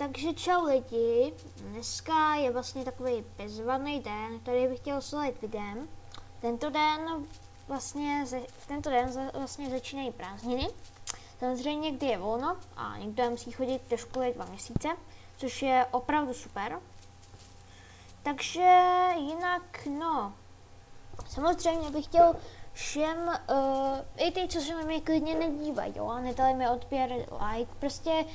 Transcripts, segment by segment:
Takže čau lidi, dneska je vlastně takový bezvadný den, který bych chtěl oslavit videem. Tento den vlastně začínají prázdniny. Samozřejmě, kdy je volno a někdo musí chodit do školy 2 měsíce, což je opravdu super. Takže jinak, no, samozřejmě bych chtěl všem, i ty, co se na mě klidně nedívají, jo, a nedali mi odběr, like, prostě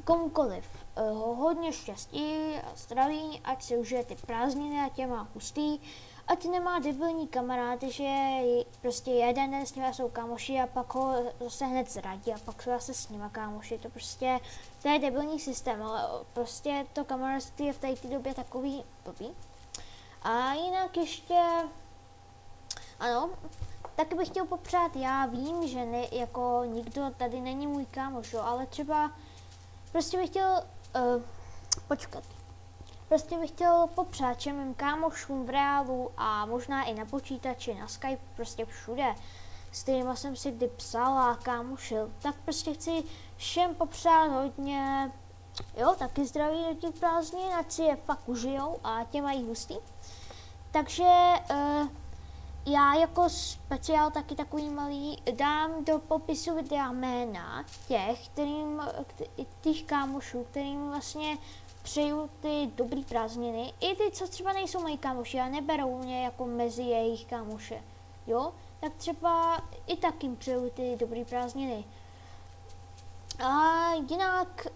komukoliv. Hodně štěstí a zdraví, ať si užije ty prázdniny, ať je má hustý, ať nemá debilní kamarády, že prostě jeden den s nimi jsou kámoši a pak ho zase hned zradí a pak jsou zase s nima kámoši. To je debilní systém, ale prostě to kamarádství je v té době takový blbý. A jinak ještě, ano, taky bych chtěl popřát, já vím, že ne, jako nikdo tady není můj kámoš, jo, ale třeba prostě bych chtěl, Prostě bych chtěl popřát všem mým kámošům v reálu a možná i na počítači, na Skype, prostě všude, s kterýma jsem si kdy psal a kámošil. Tak prostě chci všem popřát hodně, jo, taky zdraví do těch prázdnin, ať si je fakt užijou a tě mají hustý. Takže já jako speciál taky takový malý dám do popisu videa jména těch kámošů, kterým vlastně přeju ty dobrý prázdniny. I ty, co třeba nejsou moji kámoši a neberou mě jako mezi jejich kámoše, jo, tak třeba i tak jim přeju ty dobrý prázdniny. A jinak,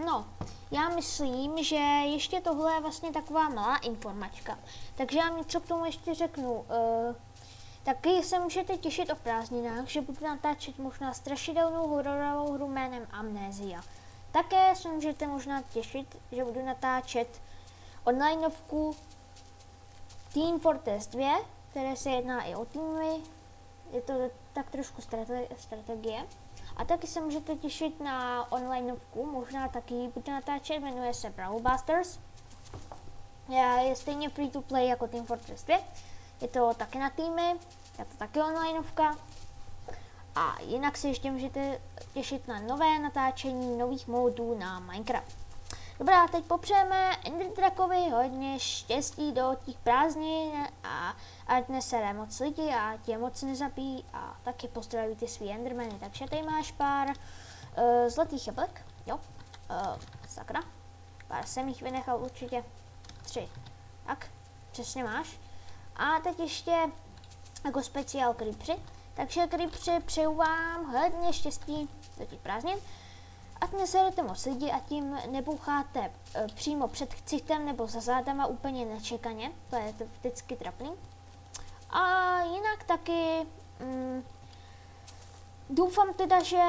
no, já myslím, že ještě tohle je vlastně taková malá informačka. Takže já něco k tomu ještě řeknu. Taky se můžete těšit o prázdninách, že budu natáčet možná strašidelnou hororovou hru jménem Amnézia. Také se můžete možná těšit, že budu natáčet onlineovku Team Fortress 2, které se jedná i o týmy. Je to tak trošku strategie. A taky se můžete těšit na onlineovku, možná taky budu natáčet, jmenuje se Brawlbusters. Je stejně free to play jako Team Fortress 2. Je to taky na týmy, je to taky onlineovka. A jinak se ještě můžete těšit na nové natáčení nových módů na Minecraft. Dobrá, teď popřejeme Enderdrakovi hodně štěstí do těch prázdnin a ať nesere moc lidi a tě moc nezabíjí a taky pozdraví ty svý endermany. Takže tady máš pár zlatých jablek, jo, sakra, pár jsem jich vynechal určitě, 3, tak, přesně máš. A teď ještě jako speciál creepři. Takže creepři, přeju vám hodně štěstí do těch prázdnin. Ať neserete moc lidi a tím neboucháte přímo před ksichtem nebo za zádama úplně nečekaně. To je vždycky trapný. A jinak taky doufám teda, že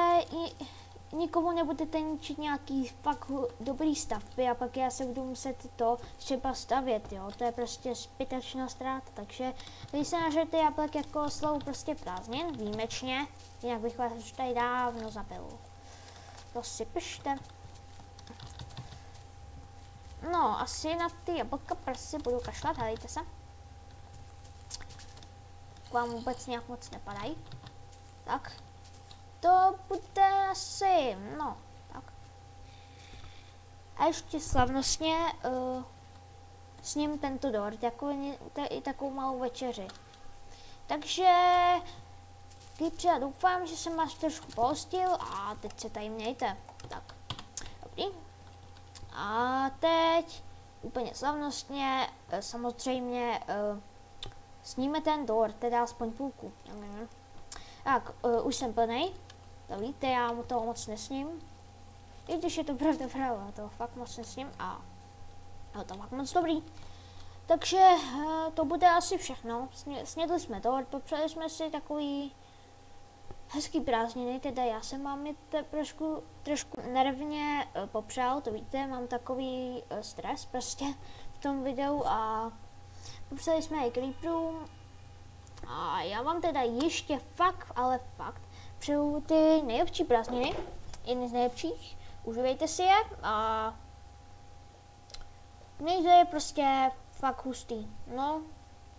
nikomu nebudete ničit nějaký fakt dobrý stavby a pak já se budu muset to třeba stavět, jo, to je prostě zbytečná ztráta, takže když se nažerte jablek jako slavu prostě prázdnin, výjimečně, jinak bych vás už tady dávno zabil. To si pište. No, asi na ty jablka prostě budu kašlat, helejte se. K vám vůbec nějak moc nepadají. Tak. To bude asi, no, tak. A ještě slavnostně s ním tento dort, jako i takovou malou večeři. Takže, Creepři, já doufám, že jsem vás trošku pohostil a teď se tady mějte. Tak, dobrý. A teď, úplně slavnostně, samozřejmě, sníme ten dort, teda aspoň půlku. Tak, už jsem plnej. To víte, já mu toho moc nesním. I když je to pravda, to fakt moc nesním a je to fakt moc dobrý. Takže to bude asi všechno. Snědli jsme to, popřeli jsme si takový hezký prázdniny, teda já jsem vám je trošku nervně popřál, to víte, mám takový stres prostě v tom videu a popřeli jsme i creeperům. A já vám teda ještě fakt, ale fakt, přeju ty nejlepší prázdniny, jedny z nejlepších, užívejte si je a mějte je prostě fakt hustý. No,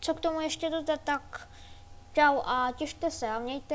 co k tomu ještě dodat, tak čau a těšte se a mějte